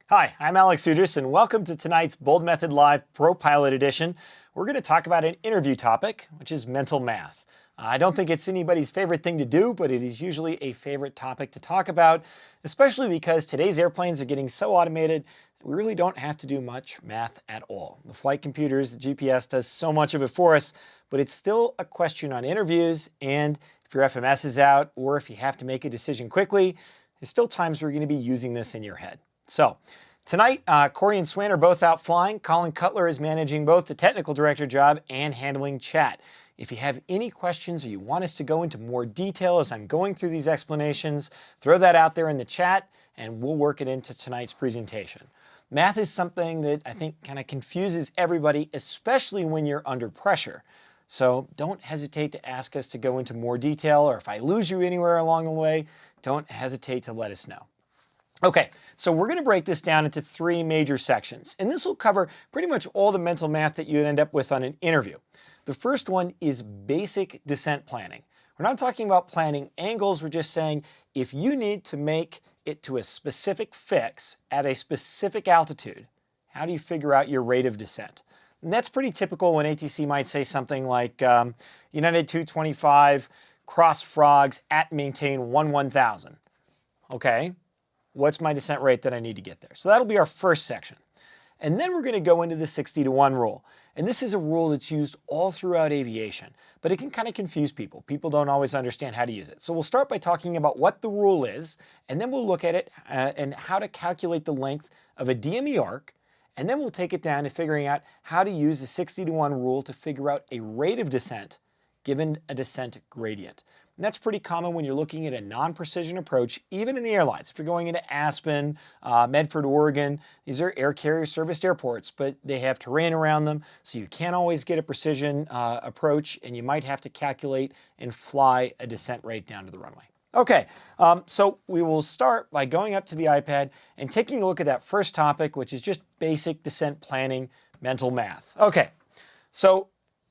Hi, I'm Alex Udris, and welcome to tonight's Boldmethod Live Pro Pilot Edition. We're going to talk about an interview topic, which is mental math. I don't think it's anybody's favorite thing to do, but it is usually a favorite topic to talk about, especially because today's airplanes are getting so automated that we really don't have to do much math at all. The flight computers, the GPS does so much of it for us, but it's still a question on interviews, and if your FMS is out or if you have to make a decision quickly, there's still times where you're going to be using this in your head. So tonight, Corey and Swan are both out flying. Colin Cutler is managing both the technical director job and handling chat. If you have any questions or you want us to go into more detail as I'm going through these explanations, throw that out there in the chat and we'll work it into tonight's presentation. Math is something that I think kind of confuses everybody, especially when you're under pressure. So don't hesitate to ask us to go into more detail, or if I lose you anywhere along the way, don't hesitate to let us know. Okay, so we're going to break this down into three major sections, and this will cover pretty much all the mental math that you'd end up with on an interview. The first one is basic descent planning. We're not talking about planning angles, we're just saying if you need to make it to a specific fix at a specific altitude, how do you figure out your rate of descent? And that's pretty typical when ATC might say something like United 225, cross frogs at maintain 1,000. Okay. What's my descent rate that I need to get there? So that'll be our first section. And then we're going to go into the 60-to-1 rule. And this is a rule that's used all throughout aviation, but it can kind of confuse people. People don't always understand how to use it. So we'll start by talking about what the rule is, and then we'll look at it and how to calculate the length of a DME arc, and then we'll take it down to figuring out how to use the 60-to-1 rule to figure out a rate of descent given a descent gradient. And that's pretty common when you're looking at a non-precision approach, even in the airlines. If you're going into Aspen, Medford, Oregon, these are air carrier serviced airports, but they have terrain around them, so you can't always get a precision approach, and you might have to calculate and fly a descent rate down to the runway. Okay, so we will start by going up to the iPad and taking a look at that first topic, which is just basic descent planning, mental math. Okay, so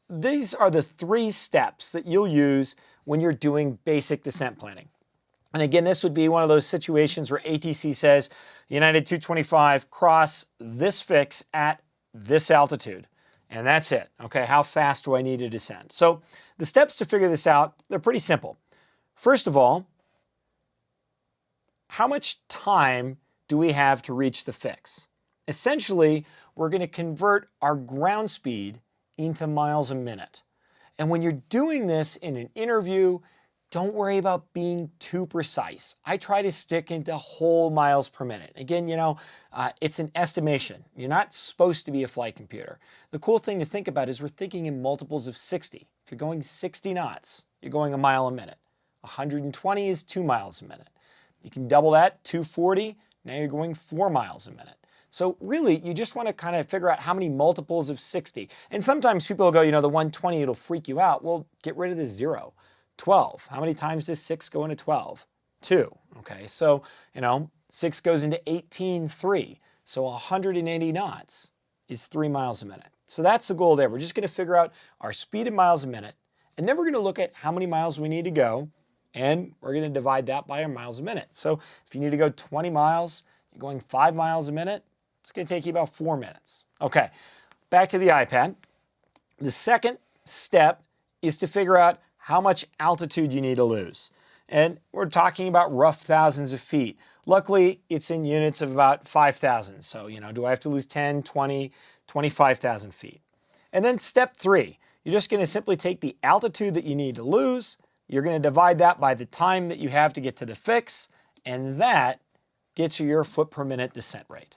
these are the three steps that you'll use when you're doing basic descent planning. And again, this would be one of those situations where ATC says, United 225, cross this fix at this altitude. And that's it. Okay, how fast do I need to descend? So the steps to figure this out, they're pretty simple. First of all, how much time do we have to reach the fix? Essentially, we're going to convert our ground speed into miles a minute. And when you're doing this in an interview, don't worry about being too precise. I try to stick into whole miles per minute. Again, it's an estimation. You're not supposed to be a flight computer. The cool thing to think about is we're thinking in multiples of 60. If you're going 60 knots, you're going a mile a minute. 120 is 2 miles a minute. You can double that, 240, now you're going 4 miles a minute. So really, you just want to kind of figure out how many multiples of 60. And sometimes people will go, the 120, it'll freak you out. Well, get rid of the 0. 12. How many times does 6 go into 12? 2. Okay, so, 6 goes into 18, 3. So 180 knots is 3 miles a minute. So that's the goal there. We're just going to figure out our speed in miles a minute, and then we're going to look at how many miles we need to go, and we're going to divide that by our miles a minute. So if you need to go 20 miles, you're going 5 miles a minute, it's going to take you about 4 minutes. Okay, back to the iPad. The second step is to figure out how much altitude you need to lose. And we're talking about rough thousands of feet. Luckily, it's in units of about 5,000. So, do I have to lose 10, 20, 25,000 feet? And then step 3, you're just going to simply take the altitude that you need to lose, you're going to divide that by the time that you have to get to the fix, and that gets you your foot per minute descent rate.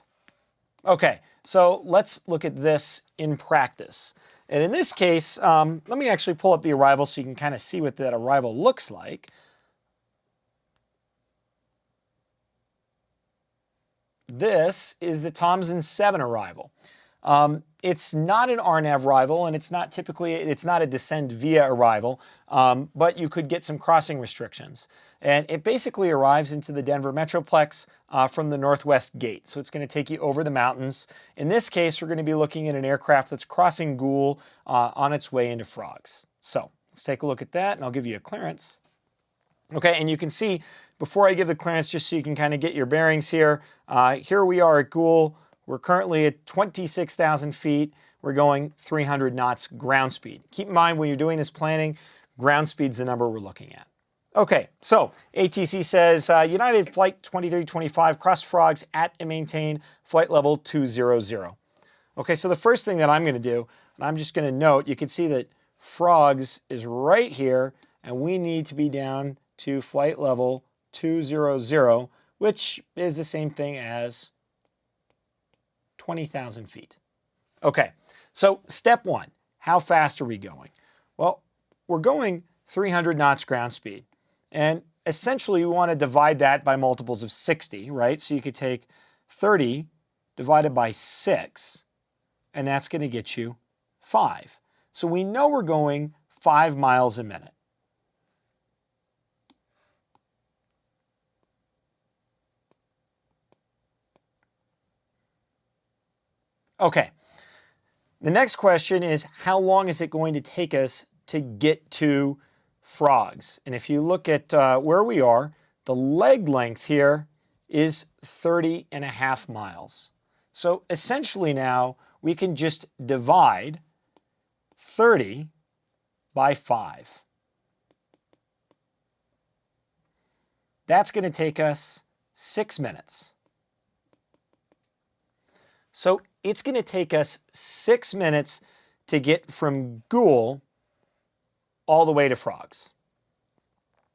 Okay, so let's look at this in practice. And in this case, let me actually pull up the arrival so you can kind of see what that arrival looks like. This is the Thomson 7 arrival. It's not an RNAV arrival, and it's not a descend via arrival, but you could get some crossing restrictions. And it basically arrives into the Denver Metroplex from the Northwest Gate. So it's going to take you over the mountains. In this case, we're going to be looking at an aircraft that's crossing Goole on its way into Frogs. So let's take a look at that, and I'll give you a clearance. Okay, and you can see before I give the clearance, just so you can kind of get your bearings here, here we are at Gould. We're currently at 26,000 feet. We're going 300 knots ground speed. Keep in mind when you're doing this planning, ground speed's the number we're looking at. Okay, so ATC says United Flight 2325 cross frogs at and maintain flight level 200. Okay, so the first thing that I'm going to do, and I'm just going to note, you can see that frogs is right here, and we need to be down to flight level 200, which is the same thing as 20,000 feet. Okay, so step one, how fast are we going? Well, we're going 300 knots ground speed. And essentially, we want to divide that by multiples of 60, right? So you could take 30 divided by 6, and that's going to get you 5. So we know we're going 5 miles a minute. Okay, the next question is, how long is it going to take us to get to frogs? And if you look at where we are, the leg length here is 30.5 miles. So essentially now we can just divide 30 by 5. That's going to take us 6 minutes. So it's going to take us 6 minutes to get from Gould all the way to frogs.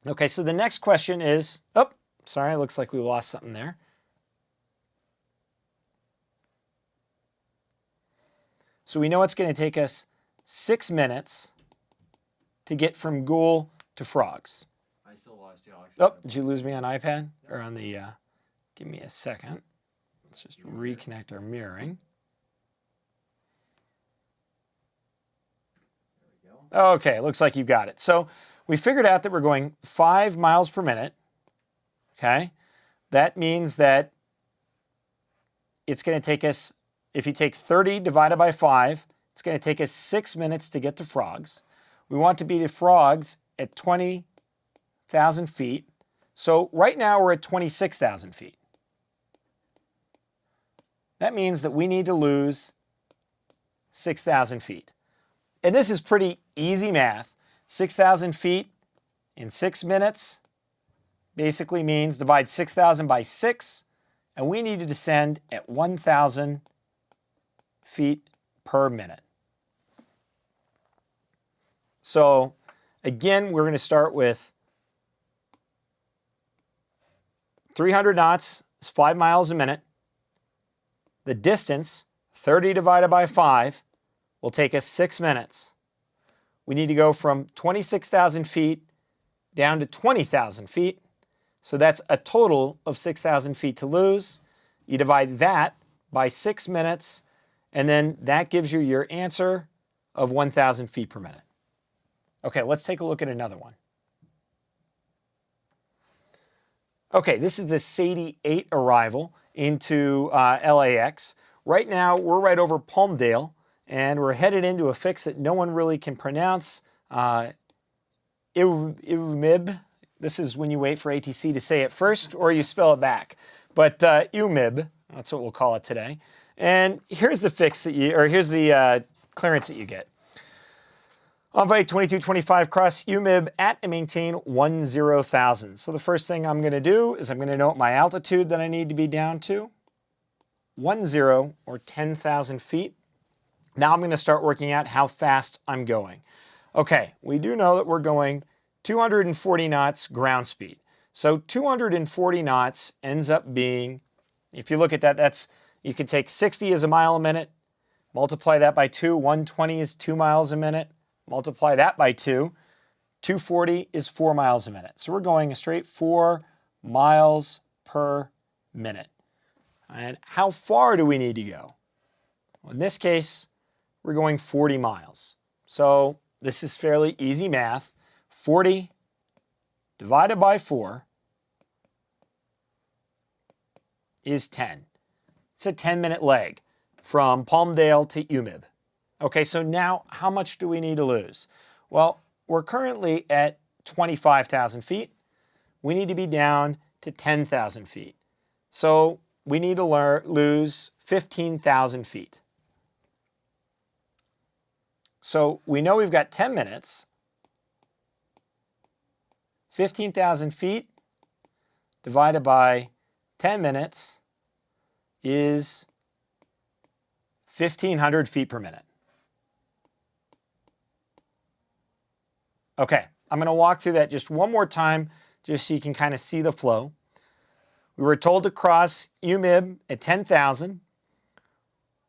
Okay, so the next question is, oh, sorry, looks like we lost something there. So we know it's going to take us 6 minutes to get from Gould to frogs. I still lost you, Alex. Oh, did you lose me on iPad? Or on the, give me a second. Let's just reconnect our mirroring. Okay, looks like you got it. So we figured out that we're going 5 miles per minute. Okay, that means that it's going to take us, if you take 30 divided by 5, it's going to take us 6 minutes to get to frogs. We want to be to frogs at 20,000 feet. So right now we're at 26,000 feet. That means that we need to lose 6,000 feet. And this is pretty easy math. 6,000 feet in 6 minutes basically means divide 6,000 by 6, and we need to descend at 1,000 feet per minute. So again, we're going to start with 300 knots is 5 miles a minute. The distance, 30 divided by 5, will take us 6 minutes. We need to go from 26,000 feet down to 20,000 feet. So that's a total of 6,000 feet to lose. You divide that by 6 minutes, and then that gives you your answer of 1,000 feet per minute. Okay, let's take a look at another one. Okay, this is the Sadie 8 arrival into LAX. Right now, we're right over Palmdale, and we're headed into a fix that no one really can pronounce. Iumib. This is when you wait for ATC to say it first, or you spell it back. But Iumib, that's what we'll call it today. And here's the fix that you, or here's the clearance that you get. Envoy 2225 cross UMIB at and maintain 10,000. So the first thing I'm going to do is I'm going to note my altitude that I need to be down to. 10 or 10,000 feet. Now I'm going to start working out how fast I'm going. Okay, we do know that we're going 240 knots ground speed. So 240 knots ends up being, if you look at that, that's, you could take 60 as a mile a minute, multiply that by 2, 120 is 2 miles a minute. Multiply that by 2, 240 is 4 miles a minute. So we're going a straight 4 miles per minute. And how far do we need to go? Well, in this case, we're going 40 miles. So this is fairly easy math. 40 divided by 4 is 10. It's a 10-minute leg from Palmdale to UMIB. Okay, so now how much do we need to lose? Well, we're currently at 25,000 feet. we need to be down to 10,000 feet. So we need to lose 15,000 feet. So we know we've got 10 minutes. 15,000 feet divided by 10 minutes is 1,500 feet per minute. Okay, I'm going to walk through that just one more time just so you can kind of see the flow. We were told to cross UMIB at 10,000.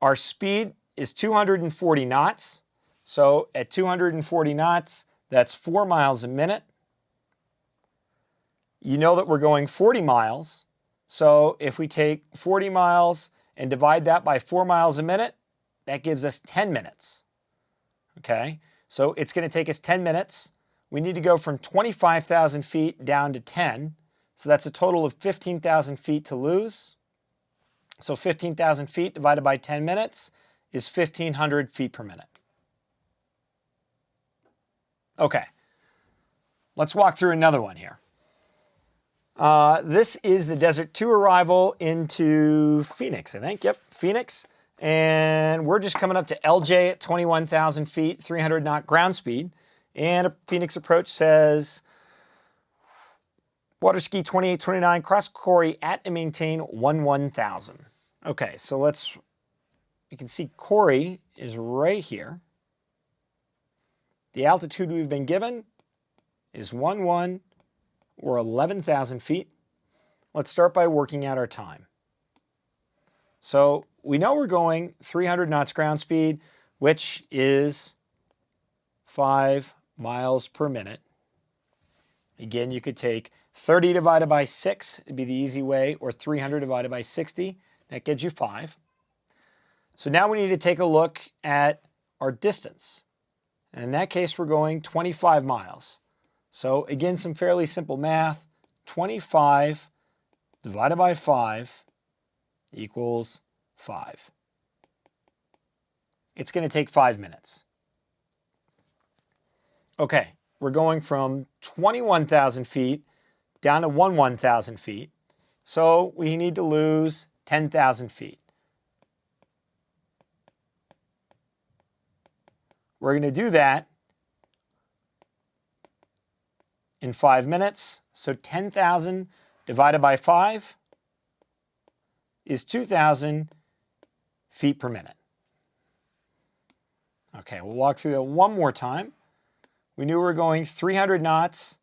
Our speed is 240 knots. So at 240 knots, that's 4 miles a minute. You know that we're going 40 miles. So if we take 40 miles and divide that by 4 miles a minute, that gives us 10 minutes. Okay, so it's going to take us 10 minutes. We need to go from 25,000 feet down to 10. So that's a total of 15,000 feet to lose. So 15,000 feet divided by 10 minutes is 1,500 feet per minute. Okay, let's walk through another one here. This is the Desert 2 arrival into Phoenix, I think. Yep, Phoenix. And we're just coming up to LJ at 21,000 feet, 300 knot ground speed. And a Phoenix approach says, water ski 2829, cross Corey at and maintain 1,000. Okay, so you can see Corey is right here. The altitude we've been given is 11 or 11,000 feet. Let's start by working out our time. So we know we're going 300 knots ground speed, which is 5 miles per minute. Again, you could take 30 divided by 6, it'd be the easy way, or 300 divided by 60, that gives you 5. So now we need to take a look at our distance. And in that case, we're going 25 miles. So again, some fairly simple math. 25 divided by 5 equals 5. It's going to take 5 minutes. Okay, we're going from 21,000 feet down to 1,000 feet. So we need to lose 10,000 feet. We're going to do that in 5 minutes. So 10,000 divided by 5 is 2,000 feet per minute. Okay, we'll walk through that one more time. We knew we were going 300 knots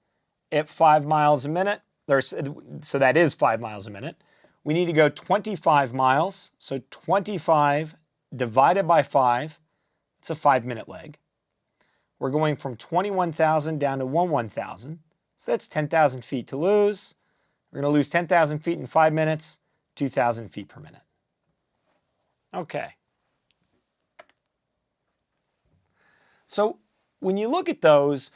at 5 miles a minute. So that is 5 miles a minute. We need to go 25 miles. So 25 divided by 5, it's a 5-minute leg. We're going from 21,000 down to 1,000. So that's 10,000 feet to lose. We're going to lose 10,000 feet in 5 minutes, 2,000 feet per minute. Okay. So when you look at those,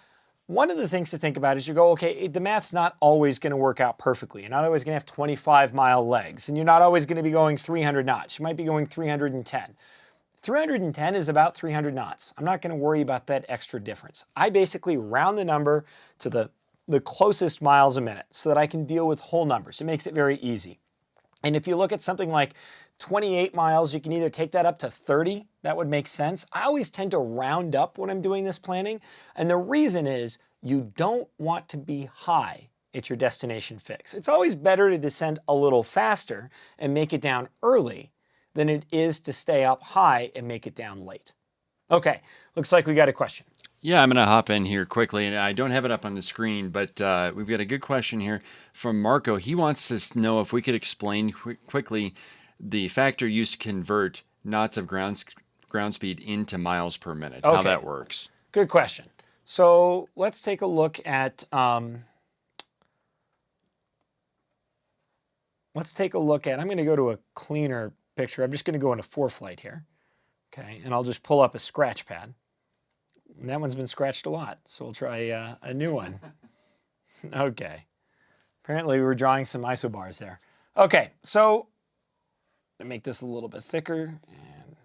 one of the things to think about is you go, okay, the math's not always going to work out perfectly. You're not always going to have 25-mile legs, and you're not always going to be going 300 knots. You might be going 310. 310 is about 300 knots. I'm not going to worry about that extra difference. I basically round the number to the closest miles a minute so that I can deal with whole numbers. It makes it very easy. And if you look at something like 28 miles, you can either take that up to 30. That would make sense. I always tend to round up when I'm doing this planning. And the reason is you don't want to be high at your destination fix. It's always better to descend a little faster and make it down early than it is to stay up high and make it down late. Okay, looks like we got a question. Yeah, I'm going to hop in here quickly, and I don't have it up on the screen, but we've got a good question here from Marco. He wants to know if we could explain quickly the factor used to convert knots of ground speed into miles per minute, how that works. Good question. So let's take a look at I'm going to go to a cleaner picture. I'm just going to go into ForeFlight here. Okay, and I'll just pull up a scratch pad. And that one's been scratched a lot, so we'll try a new one. Okay. Apparently we were drawing some isobars there. Okay, so to make this a little bit thicker and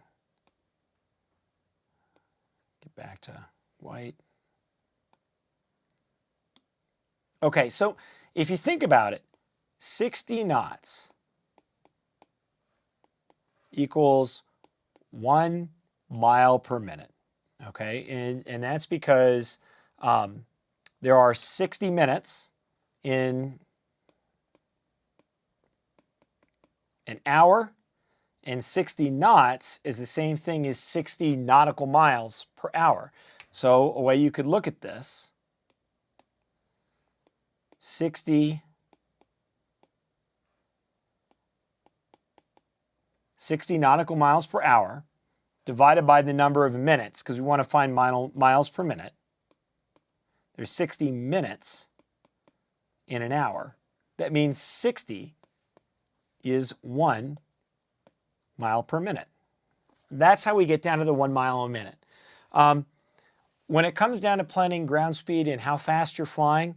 get back to white. Okay, so if you think about it, 60 knots equals 1 mile per minute, okay? And that's because there are 60 minutes in an hour, and 60 knots is the same thing as 60 nautical miles per hour. So a way you could look at this, 60 nautical miles per hour divided by the number of minutes, because we want to find miles per minute. There's 60 minutes in an hour. That means 60 is 1 mile per minute. That's how we get down to the 1 mile a minute. When it comes down to planning ground speed and how fast you're flying,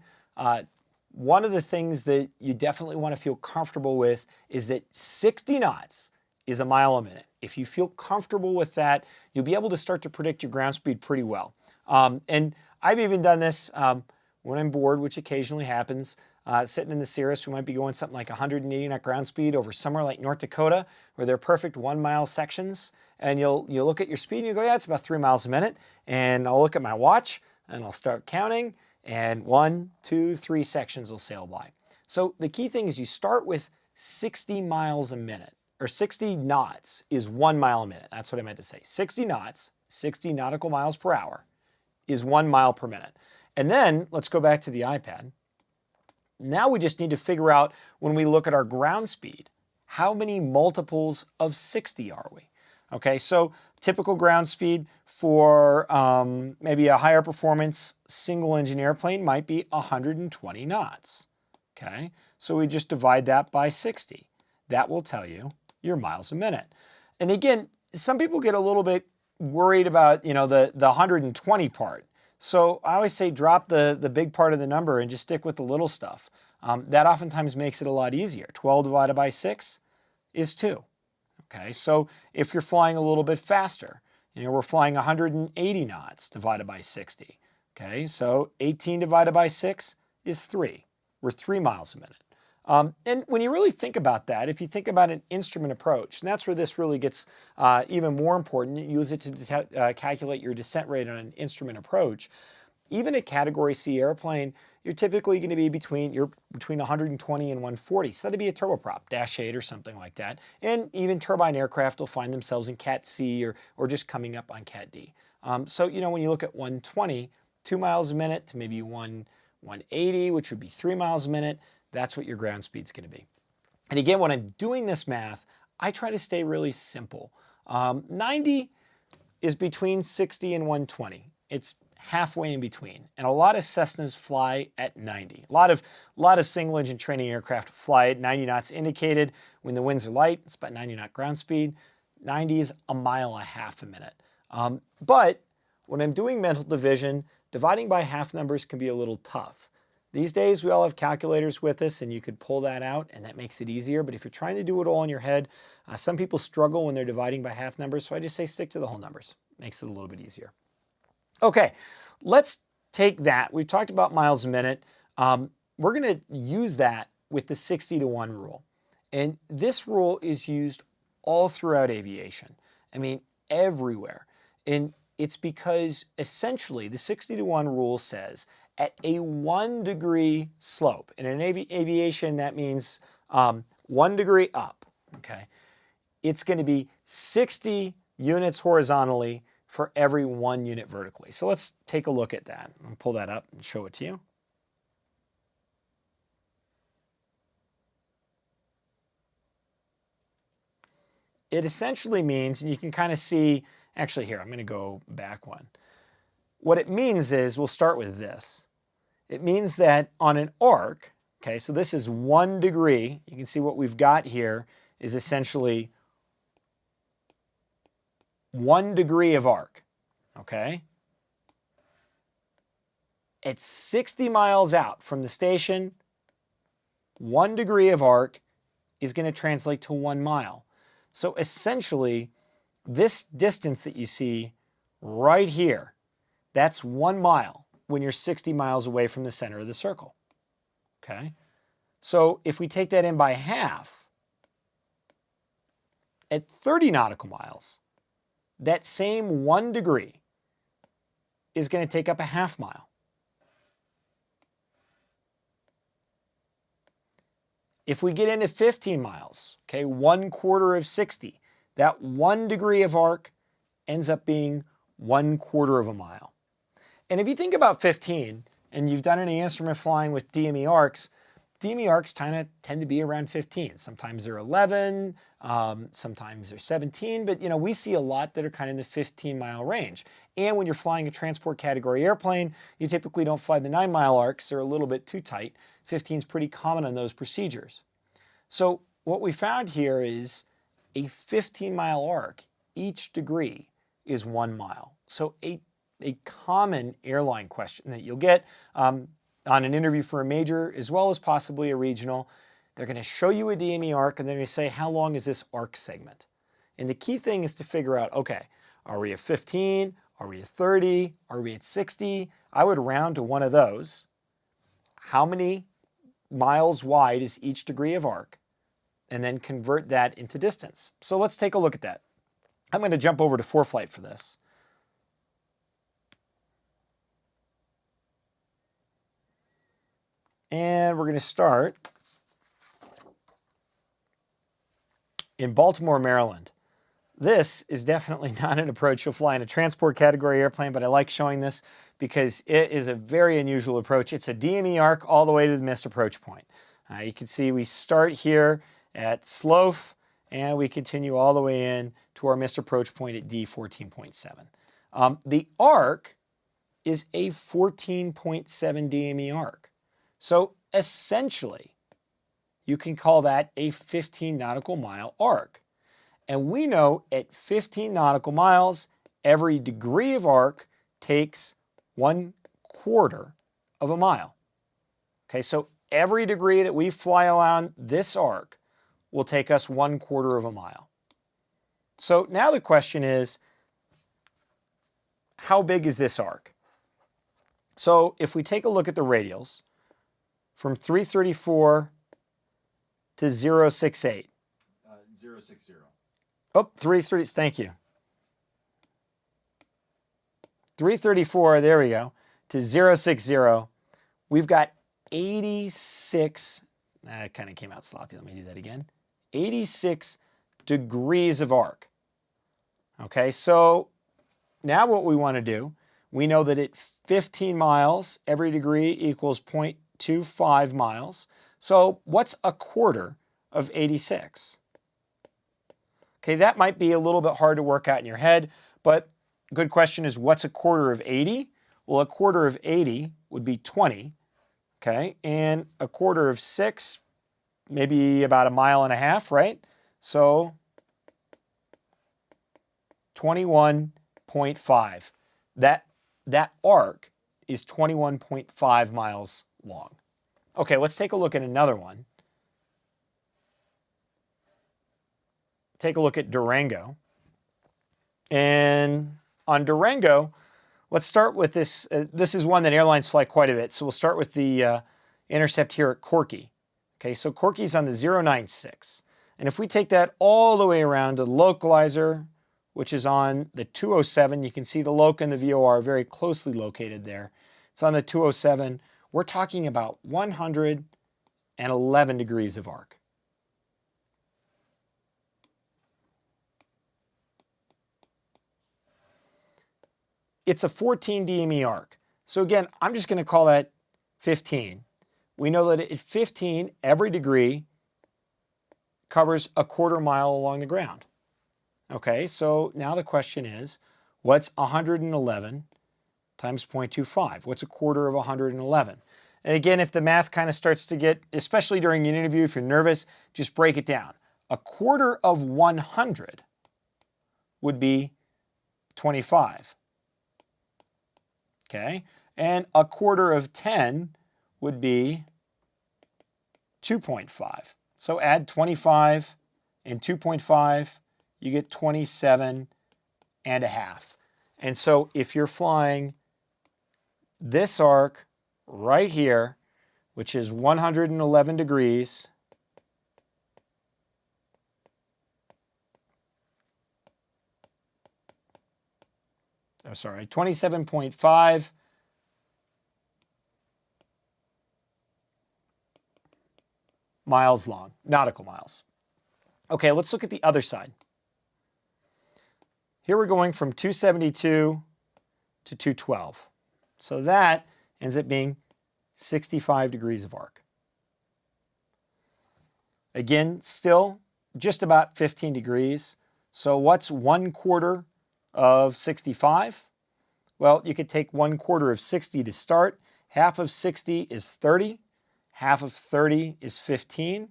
one of the things that you definitely want to feel comfortable with is that 60 knots is 1 mile a minute. If you feel comfortable with that, you'll be able to start to predict your ground speed pretty well. And I've even done this when I'm bored, which occasionally happens. Sitting in the Cirrus, we might be going something like 180 knot ground speed over somewhere like North Dakota, where they're perfect 1 mile sections. And you'll look at your speed and you go, yeah, it's about 3 miles a minute. And I'll look at my watch and I'll start counting, and 1, 2, 3 sections will sail by. So the key thing is you start with 60 miles a minute, or 60 knots is 1 mile a minute. That's what I meant to say. 60 knots, 60 nautical miles per hour is 1 mile per minute. And then let's go back to the iPad. Now we just need to figure out, when we look at our ground speed, how many multiples of 60 are we? Okay, so typical ground speed for maybe a higher performance single engine airplane might be 120 knots. Okay, so we just divide that by 60. That will tell you your miles a minute. And again, some people get a little bit worried about, the 120 part. So I always say drop the big part of the number and just stick with the little stuff. That oftentimes makes it a lot easier. 12 divided by 6 is 2. Okay, so if you're flying a little bit faster, we're flying 180 knots divided by 60. Okay, so 18 divided by 6 is 3. We're 3 miles a minute. And when you really think about that, if you think about an instrument approach, and that's where this really gets even more important, you use it to calculate your descent rate on an instrument approach. Even a Category C airplane, you're typically going to be between 120 and 140. So that'd be a turboprop, Dash 8 or something like that. And even turbine aircraft will find themselves in Cat C or just coming up on Cat D. So, when you look at 120, 2 miles a minute to maybe 180, which would be 3 miles a minute, that's what your ground speed's going to be. And again, when I'm doing this math, I try to stay really simple. 90 is between 60 and 120. It's halfway in between. And a lot of Cessnas fly at 90. A lot of single engine training aircraft fly at 90 knots indicated. When the winds are light, it's about 90 knot ground speed. 90 is 1.5 miles a minute. But when I'm doing mental division, dividing by half numbers can be a little tough. These days, we all have calculators with us, and you could pull that out, and that makes it easier. But if you're trying to do it all in your head, some people struggle when they're dividing by half numbers, so I just say stick to the whole numbers. Makes it a little bit easier. Okay, let's take that. We've talked about miles a minute. We're going to use that with the 60 to 1 rule. And this rule is used all throughout aviation. I mean, everywhere. And it's because essentially the 60 to 1 rule says at a 1 degree slope, and in aviation that means 1 degree up, okay? It's going to be 60 units horizontally for every 1 unit vertically. So let's take a look at that. I'll pull that up and show it to you. It essentially means, and you can kind of see, actually here, I'm going to go back one. What it means is, we'll start with this. It means that on an arc, okay, so this is 1 degree. You can see what we've got here is essentially 1 degree of arc, okay? At 60 miles out from the station, 1 degree of arc is going to translate to 1 mile. So essentially, this distance that you see right here, that's 1 mile when you're 60 miles away from the center of the circle, okay? So if we take that in by half, at 30 nautical miles, that same 1 degree is going to take up a half mile. If we get into 15 miles, okay, 1/4 of 60, that 1 degree of arc ends up being 1/4 of a mile. And if you think about 15, and you've done any instrument flying with DME arcs, DME arcs kind of tend to be around 15. Sometimes they're 11, sometimes they're 17, but we see a lot that are kind of in the 15-mile range. And when you're flying a transport category airplane, you typically don't fly the 9-mile arcs. They're a little bit too tight. 15 is pretty common on those procedures. So what we found here is a 15-mile arc, each degree is 1 mile. So a common airline question that you'll get on an interview for a major as well as possibly a regional. They're going to show you a DME arc and they're going to say, how long is this arc segment? And the key thing is to figure out, okay, are we at 15? Are we at 30? Are we at 60? I would round to one of those. How many miles wide is each degree of arc? And then convert that into distance. So let's take a look at that. I'm going to jump over to ForeFlight for this. And we're going to start in Baltimore, Maryland. This is definitely not an approach you'll fly in a transport category airplane, but I like showing this because it is a very unusual approach. It's a DME arc all the way to the missed approach point. You can see we start here at Slough and we continue all the way in to our missed approach point at D14.7. The arc is a 14.7 DME arc. So essentially, you can call that a 15 nautical mile arc. And we know at 15 nautical miles, every degree of arc takes 1/4 of a mile. Okay, so every degree that we fly around this arc will take us 1/4 of a mile. So now the question is, how big is this arc? So if we take a look at the radials, from 334 to 068. 060. Oh, 330, thank you. 334, there we go, to 060. We've got 86, that kind of came out sloppy, let me do that again. 86 degrees of arc. Okay, so now what we want to do, we know that at 15 miles, every degree equals 0.25 miles. So what's 1/4 of 86? Okay, that might be a little bit hard to work out in your head, but good question is, what's 1/4 of 80? Well, 1/4 of 80 would be 20, okay? And 1/4 of 6, maybe about 1.5 miles, right? So 21.5. That arc is 21.5 miles long. Okay, let's take a look at another one. Take a look at Durango. And on Durango, let's start with this. This is one that airlines fly quite a bit. So we'll start with the intercept here at Corky. Okay, so Corky's on the 096. And if we take that all the way around to the localizer, which is on the 207, you can see the LOC and the VOR are very closely located there. It's on the 207. We're talking about 111 degrees of arc. It's a 14 DME arc. So again, I'm just going to call that 15. We know that at 15, every degree covers 1/4 mile along the ground. Okay, so now the question is, what's 111 times 0.25? What's 1/4 of 111? And again, if the math kind of starts to get, especially during an interview, if you're nervous, just break it down. 1/4 of 100 would be 25. Okay, and 1/4 of 10 would be 2.5. So add 25 and 2.5, you get 27.5. And so if you're flying this arc right here which is 111 degrees, oh, sorry, 27.5 miles long, nautical miles. Okay, let's look at the other side. Here we're going from 272 to 212. So that ends up being 65 degrees of arc. Again, still just about 15 degrees. So what's 1/4 of 65? Well, you could take 1/4 of 60 to start. Half of 60 is 30. Half of 30 is 15.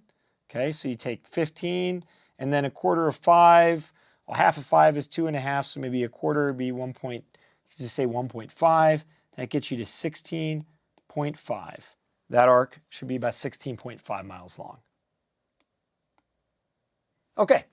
Okay, so you take 15 and then 1/4 of 5. Well, half of 5 is 2.5, so maybe 1/4 would be 1.5. That gets you to 16.5. That arc should be about 16.5 miles long. Okay.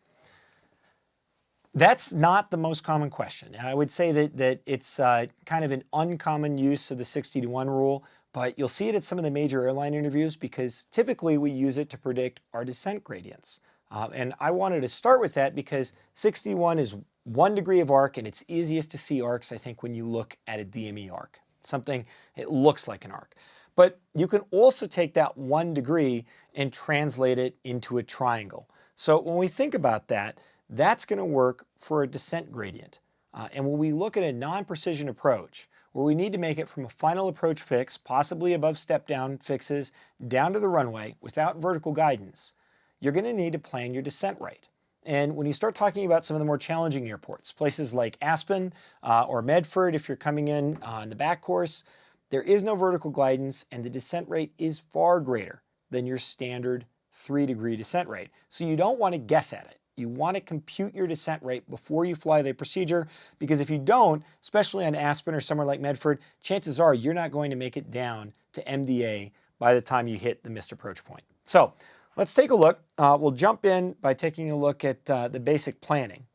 That's not the most common question. I would say that it's kind of an uncommon use of the 60-to-1 rule, but you'll see it at some of the major airline interviews because typically we use it to predict our descent gradients. And I wanted to start with that because 60-to-1 is 1 degree of arc, and it's easiest to see arcs, I think, when you look at a DME arc. Something, it looks like an arc. But you can also take that 1 degree and translate it into a triangle. So when we think about that, that's going to work for a descent gradient. And when we look at a non-precision approach, where we need to make it from a final approach fix, possibly above step-down fixes, down to the runway without vertical guidance, you're going to need to plan your descent rate. And when you start talking about some of the more challenging airports, places like Aspen or Medford, if you're coming in the back course, there is no vertical guidance and the descent rate is far greater than your standard 3-degree descent rate. So you don't want to guess at it. You want to compute your descent rate before you fly the procedure, because if you don't, especially on Aspen or somewhere like Medford, chances are you're not going to make it down to MDA by the time you hit the missed approach point. So let's take a look. We'll jump in by taking a look at the basic planning.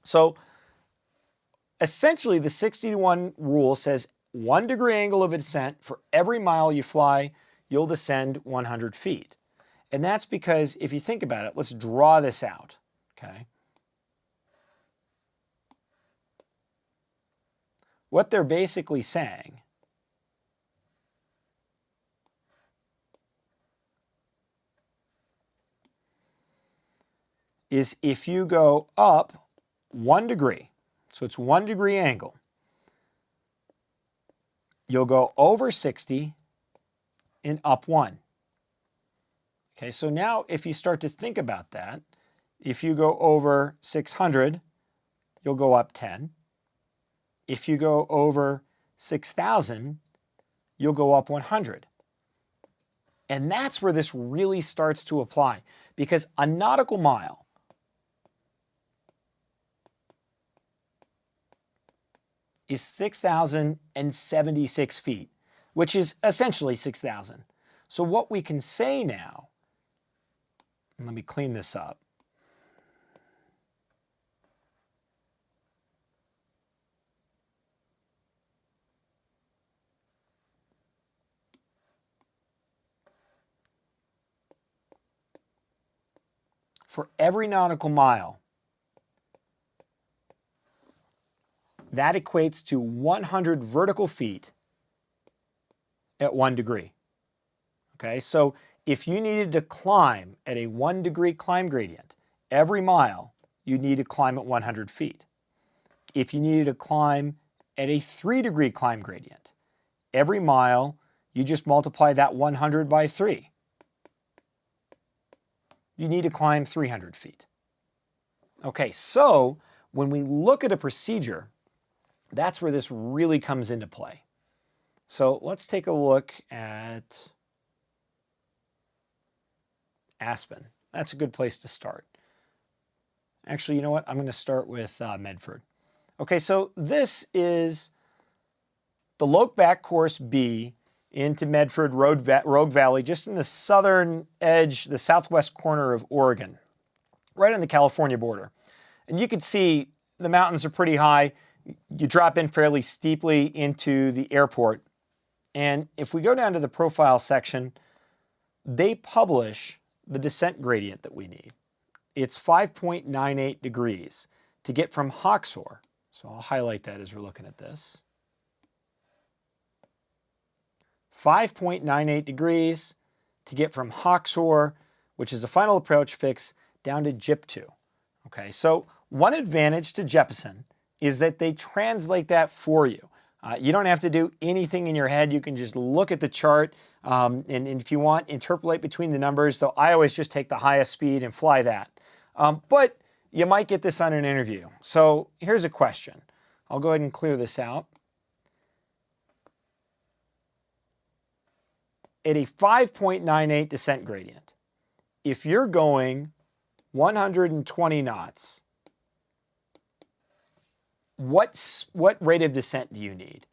So essentially the 60-to-1 rule says 1 degree angle of descent for every mile you fly, you'll descend 100 feet. And that's because if you think about it, let's draw this out, okay? What they're basically saying is if you go up 1 degree, so it's 1 degree angle, you'll go over 60 and up 1. Okay, so now if you start to think about that, if you go over 600, you'll go up 10. If you go over 6,000, you'll go up 100. And that's where this really starts to apply, because a nautical mile is 6,076 feet, which is essentially 6,000. So what we can say now, and let me clean this up. For every nautical mile, that equates to 100 vertical feet at 1 degree. Okay, so if you needed to climb at a 1 degree climb gradient, every mile you need to climb at 100 feet. If you needed to climb at a 3 degree climb gradient, every mile you just multiply that 100 by 3. You need to climb 300 feet. Okay, so when we look at a procedure, that's where this really comes into play. So let's take a look at Aspen. That's a good place to start. Actually, you know what? I'm going to start with Medford. Okay, so this is the Loke back course B into Medford Rogue Valley, just in the southern edge, the southwest corner of Oregon, right on the California border. And you can see the mountains are pretty high. You drop in fairly steeply into the airport. And if we go down to the profile section, they publish the descent gradient that we need. It's 5.98 degrees to get from Hawksor. So I'll highlight that as we're looking at this. 5.98 degrees to get from Hawksor, which is the final approach fix, down to JIP2. Okay, so one advantage to Jeppesen is that they translate that for you. You don't have to do anything in your head. You can just look at the chart and if you want, interpolate between the numbers, though I always just take the highest speed and fly that. But you might get this on an interview. So here's a question. I'll go ahead and clear this out. At a 5.98 descent gradient, if you're going 120 knots, what rate of descent do you need?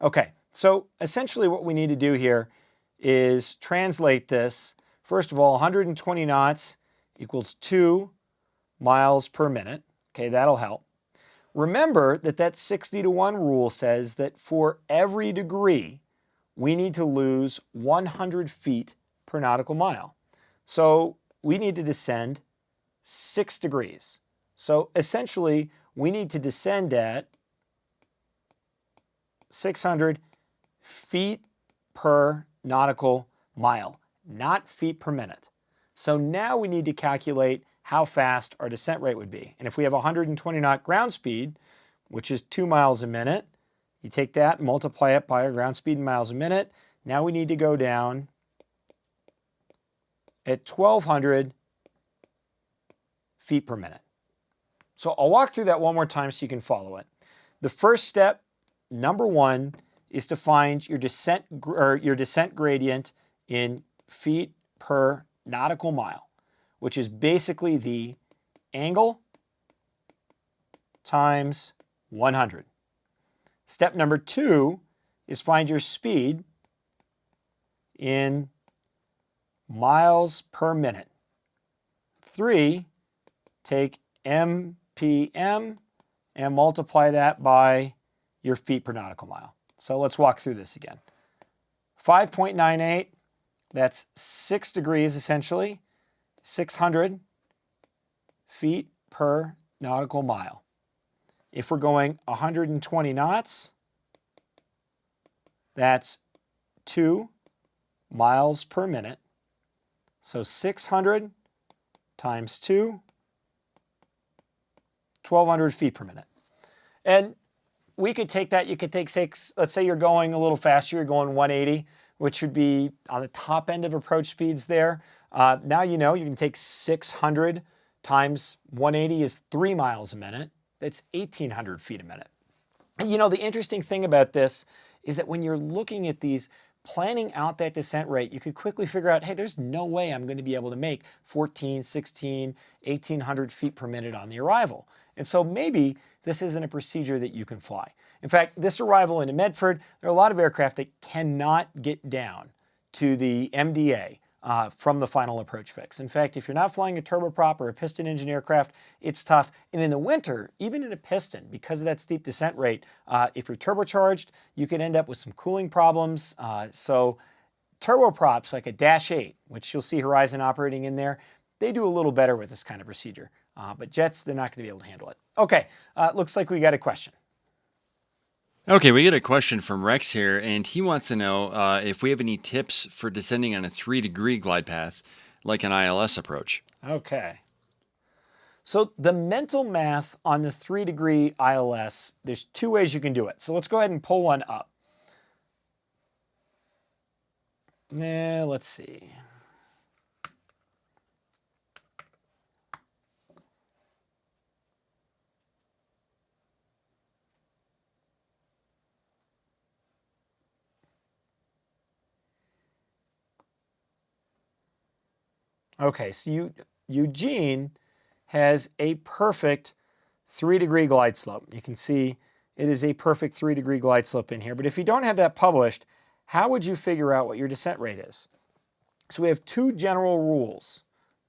Okay, so essentially what we need to do here is translate this. First of all, 120 knots equals 2 miles per minute. Okay, that'll help. Remember that that 60-to-1 rule says that for every degree, we need to lose 100 feet per nautical mile. So we need to descend 6 degrees. So essentially, we need to descend at 600 feet per nautical mile, not feet per minute. So now we need to calculate how fast our descent rate would be. And if we have 120 knot ground speed, which is 2 miles a minute, you take that and multiply it by our ground speed in miles a minute. Now we need to go down at 1,200 feet per minute. So I'll walk through that one more time so you can follow it. The first step, number one, is to find your descent gradient in feet per nautical mile, which is basically the angle times 100. Step number two is find your speed in miles per minute. 3, take MPM and multiply that by your feet per nautical mile. So let's walk through this again. 5.98, that's 6 degrees essentially, 600 feet per nautical mile. If we're going 120 knots, that's 2 miles per minute. So 600 times 2, 1,200 feet per minute. And we could take that, you could take 6, let's say you're going a little faster, you're going 180, which would be on the top end of approach speeds there. Now you know you can take 600 times 180 is 3 miles a minute. That's 1,800 feet a minute. And you know, the interesting thing about this is that when you're looking at these, planning out that descent rate, you could quickly figure out, hey, there's no way I'm going to be able to make 14, 16, 1,800 feet per minute on the arrival. And so maybe this isn't a procedure that you can fly. In fact, this arrival into Medford, there are a lot of aircraft that cannot get down to the MDA from the final approach fix. In fact, if you're not flying a turboprop or a piston engine aircraft, it's tough. And in the winter, even in a piston, because of that steep descent rate, if you're turbocharged, you can end up with some cooling problems. So turboprops like a Dash 8, which you'll see Horizon operating in there, they do a little better with this kind of procedure. But jets, they're not going to be able to handle it. Okay, looks like we got a question. Okay, we get a question from Rex here, and he wants to know if we have any tips for descending on a 3-degree glide path, like an ILS approach. Okay. So the mental math on the 3-degree ILS, there's 2 ways you can do it. So let's go ahead and pull one up. Let's see. Okay, so Eugene has a perfect 3-degree glide slope. You can see it is a perfect 3-degree glide slope in here. But if you don't have that published, how would you figure out what your descent rate is? So we have 2 general rules.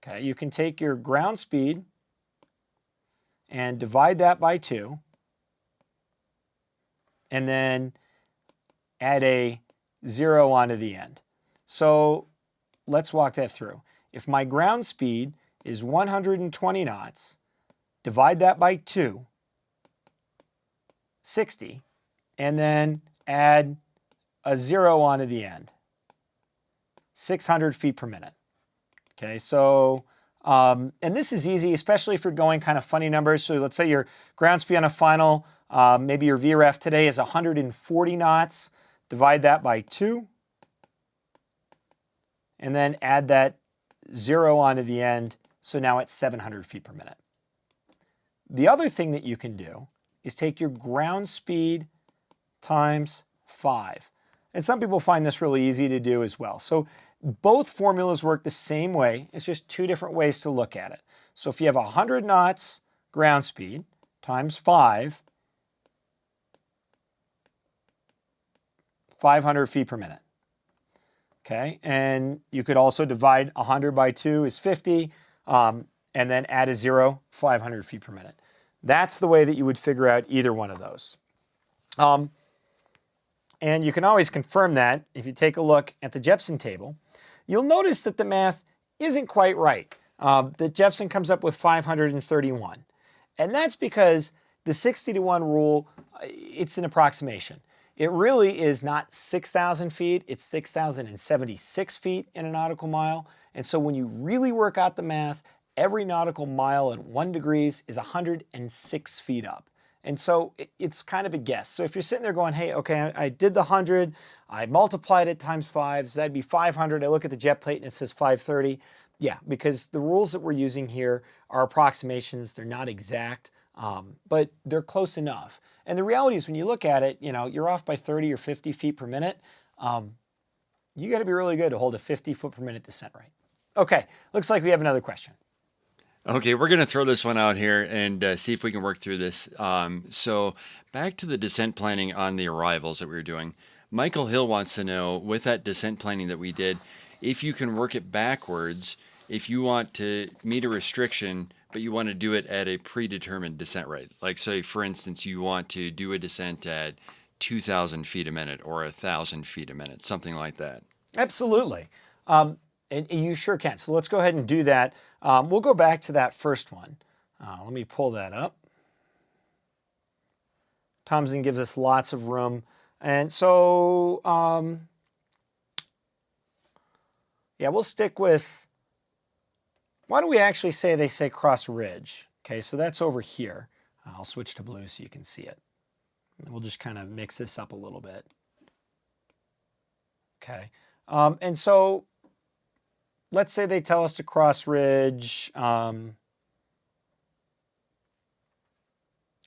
Okay, you can take your ground speed and divide that by 2, and then add a 0 onto the end. So let's walk that through. If my ground speed is 120 knots, divide that by 2, 60, and then add a 0 onto the end, 600 feet per minute. Okay, so, and this is easy, especially if you're going kind of funny numbers. So let's say your ground speed on a final, maybe your VREF today is 140 knots. Divide that by 2, and then add that 0 onto the end. So now it's 700 feet per minute. The other thing that you can do is take your ground speed times 5. And some people find this really easy to do as well. So both formulas work the same way. It's just two different ways to look at it. So if you have 100 knots ground speed times 5, 500 feet per minute. Okay, and you could also divide 100 by 2 is 50, and then add a 0, 500 feet per minute. That's the way that you would figure out either one of those. And you can always confirm that if you take a look at the Jepson table. You'll notice that the math isn't quite right. The Jepson comes up with 531. And that's because the 60-to-1 rule, it's an approximation. It really is not 6,000 feet, it's 6,076 feet in a nautical mile. And so when you really work out the math, every nautical mile at 1 degree is 106 feet up. And so it's kind of a guess. So if you're sitting there going, hey, okay, I did the 100, I multiplied it times 5, so that'd be 500. I look at the jet plate and it says 530. Yeah, because the rules that we're using here are approximations. They're not exact, but they're close enough. And the reality is when you look at it, you know, you're off by 30 or 50 feet per minute. You got to be really good to hold a 50 foot per minute descent rate. Okay, looks like we have another question. Okay, we're going to throw this one out here and see if we can work through this. So back to the descent planning on the arrivals that we were doing. Michael Hill wants to know, with that descent planning that we did, if you can work it backwards, if you want to meet a restriction, but you want to do it at a predetermined descent rate. Like say, for instance, you want to do a descent at 2,000 feet a minute or 1,000 feet a minute, something like that. Absolutely. And you sure can. So let's go ahead and do that. We'll go back to that first one. Let me pull that up. Thomson gives us lots of room. And so, yeah, we'll stick with, why don't we actually say they say Cross Ridge? Okay, so that's over here. I'll switch to blue so you can see it. And we'll just kind of mix this up a little bit. Okay, and so let's say they tell us to cross ridge. I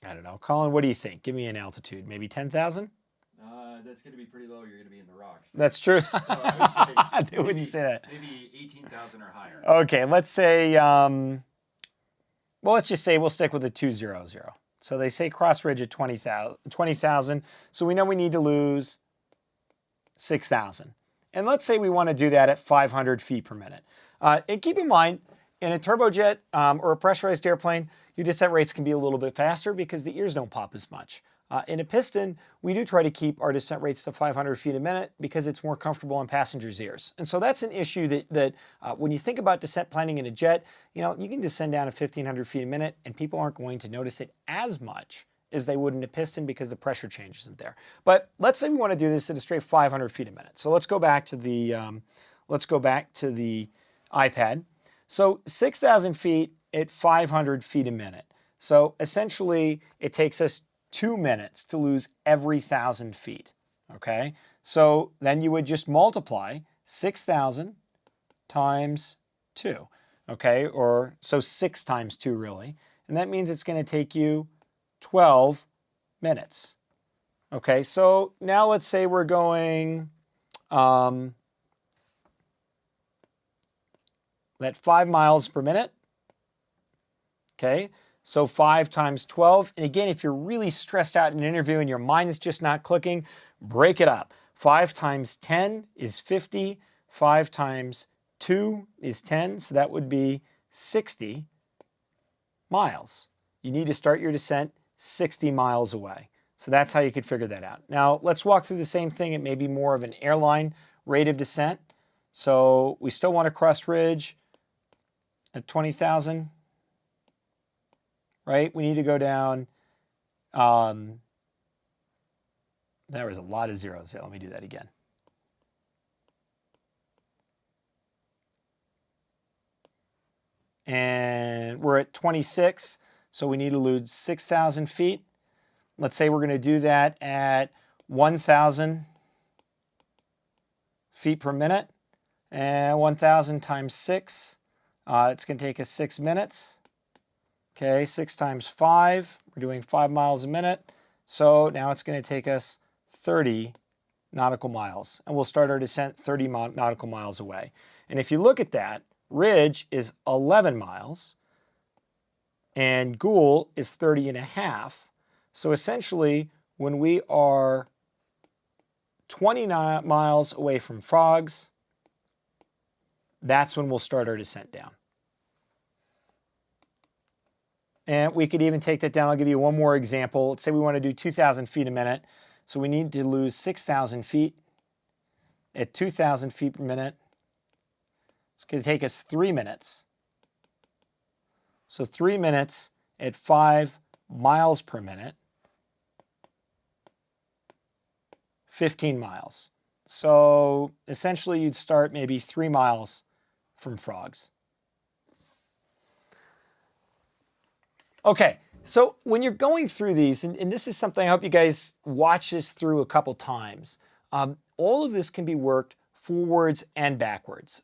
don't know. Colin, what do you think? Give me an altitude. Maybe 10,000? That's going to be pretty low. You're going to be in the rocks. That's true. So I would say they wouldn't say that. Maybe 18,000 or higher. Okay, let's say, well, let's just say we'll stick with a 200. So they say cross ridge at 20,000. So we know we need to lose 6,000. And let's say we want to do that at 500 feet per minute. And keep in mind, in a turbojet or a pressurized airplane, your descent rates can be a little bit faster because the ears don't pop as much. In a piston, we do try to keep our descent rates to 500 feet a minute because it's more comfortable on passengers' ears. And so that's an issue that when you think about descent planning in a jet, you know, you can descend down to 1,500 feet a minute and people aren't going to notice it as much as they would in a piston because the pressure change isn't there. But let's say we want to do this at a straight 500 feet a minute. So let's go back to the iPad. So 6,000 feet at 500 feet a minute. So essentially, it takes us 2 minutes to lose every 1,000 feet. Okay, so then you would just multiply 6,000 times 2. Okay, or so 6 times 2 really, and that means it's going to take you 12 minutes. Okay, so now let's say we're going at 5 miles per minute. Okay, so 5 times 12. And again, if you're really stressed out in an interview and your mind is just not clicking, break it up. 5 times 10 is 50. 5 times 2 is 10. So that would be 60 miles. You need to start your descent 60 miles away. So that's how you could figure that out. Now let's walk through the same thing. It may be more of an airline rate of descent. So we still want to crest ridge at 20,000, right? We need to go down. There was a lot of zeros there. Let me do that again. And we're at 26, so we need to lose 6,000 feet. Let's say we're going to do that at 1,000 feet per minute. And 1,000 times 6, it's going to take us 6 minutes. Okay, 6 times 5, we're doing 5 miles a minute. So now it's going to take us 30 nautical miles. And we'll start our descent 30 nautical miles away. And if you look at that, ridge is 11 miles, and Gould is 30 and a half. So essentially, when we are 20 miles away from frogs, that's when we'll start our descent down. And we could even take that down. I'll give you one more example. Let's say we want to do 2,000 feet a minute. So we need to lose 6,000 feet at 2,000 feet per minute. It's going to take us 3 minutes. So 3 minutes at 5 miles per minute, 15 miles. So essentially you'd start maybe 3 miles from frogs. Okay, so when you're going through these, and this is something I hope you guys watch this through a couple times, all of this can be worked forwards and backwards.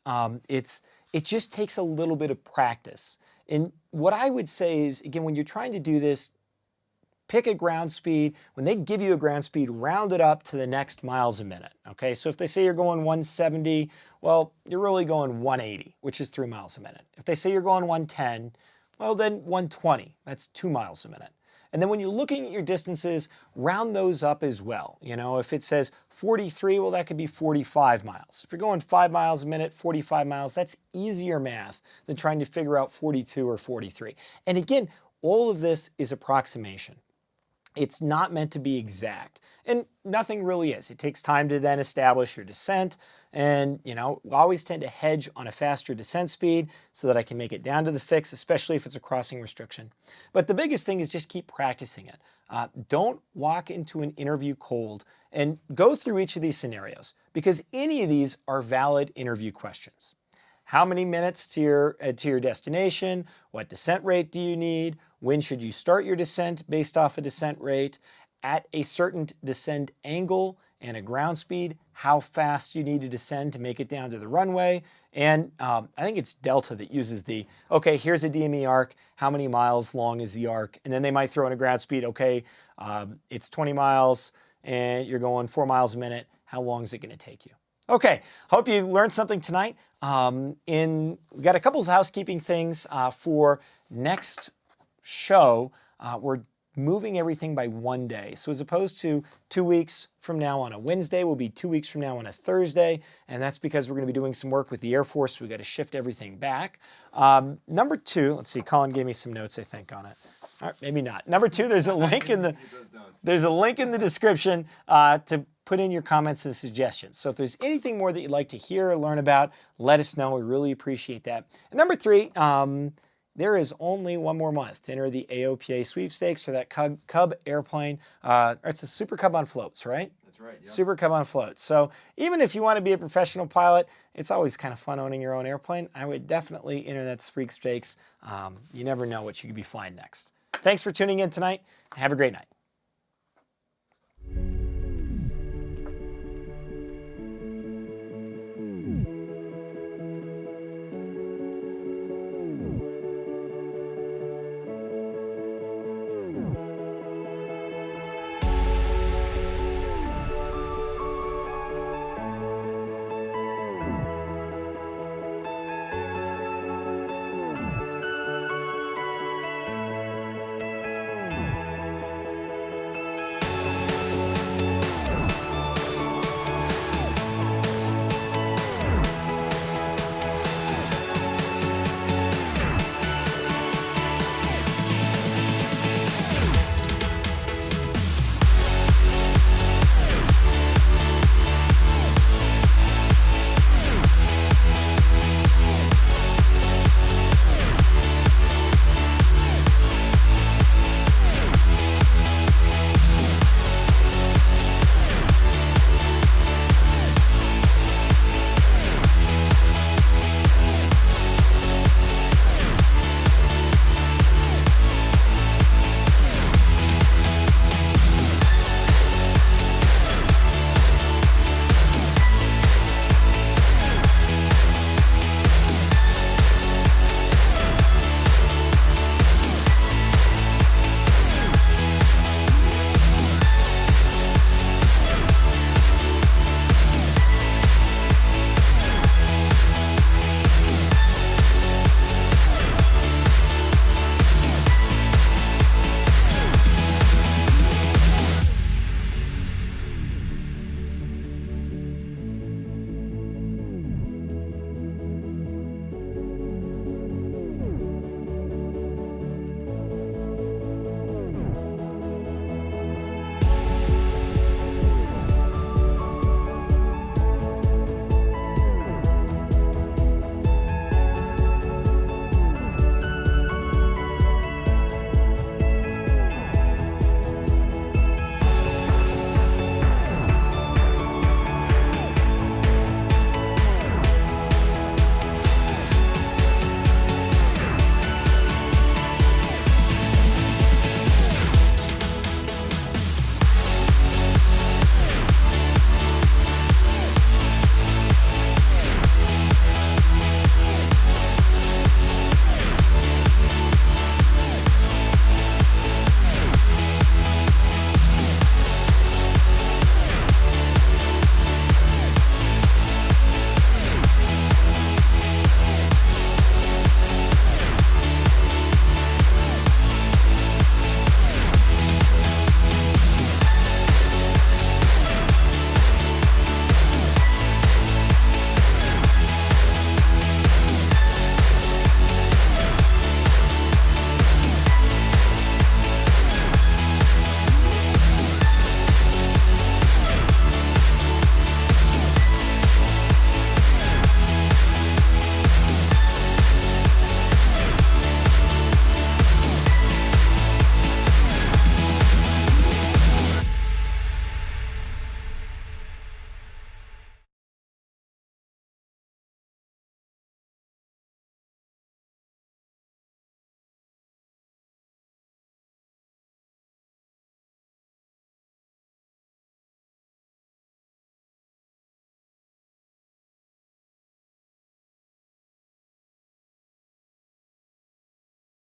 It just takes a little bit of practice. And what I would say is, again, when you're trying to do this, pick a ground speed. When they give you a ground speed, round it up to the next miles a minute. Okay, so if they say you're going 170, well, you're really going 180, which is 3 miles a minute. If they say you're going 110, well, then 120, that's 2 miles a minute. And then when you're looking at your distances, round those up as well. You know, if it says 43, well, that could be 45 miles. If you're going 5 miles a minute, 45 miles, that's easier math than trying to figure out 42 or 43. And again, all of this is approximation. It's not meant to be exact, and nothing really is. It takes time to then establish your descent, and I always tend to hedge on a faster descent speed so that I can make it down to the fix, especially if it's a crossing restriction. But the biggest thing is just keep practicing it. Don't walk into an interview cold, and go through each of these scenarios, because any of these are valid interview questions. How many minutes to your destination? What descent rate do you need? When should you start your descent based off a descent rate? At a certain descent angle and a ground speed, how fast you need to descend to make it down to the runway? And I think it's Delta that uses okay, here's a DME arc. How many miles long is the arc? And then they might throw in a ground speed. Okay, it's 20 miles and you're going 4 miles a minute. How long is it going to take you? Okay, hope you learned something tonight. We got a couple of housekeeping things for next show. We're moving everything by 1 day. So as opposed to 2 weeks from now on a Wednesday, we'll be 2 weeks from now on a Thursday. And that's because we're going to be doing some work with the Air Force. We got to shift everything back. Number 2, let's see, Colin gave me some notes, I think, on it. All right, maybe not. Number 2, there's a link in the description to put in your comments and suggestions. So if there's anything more that you'd like to hear or learn about, let us know. We really appreciate that. And number 3, there is only 1 more month to enter the AOPA sweepstakes for that Cub airplane. It's a Super Cub on floats, right? That's right. Yep. Super Cub on floats. So even if you want to be a professional pilot, it's always kind of fun owning your own airplane. I would definitely enter that sweepstakes. You never know what you could be flying next. Thanks for tuning in tonight. Have a great night.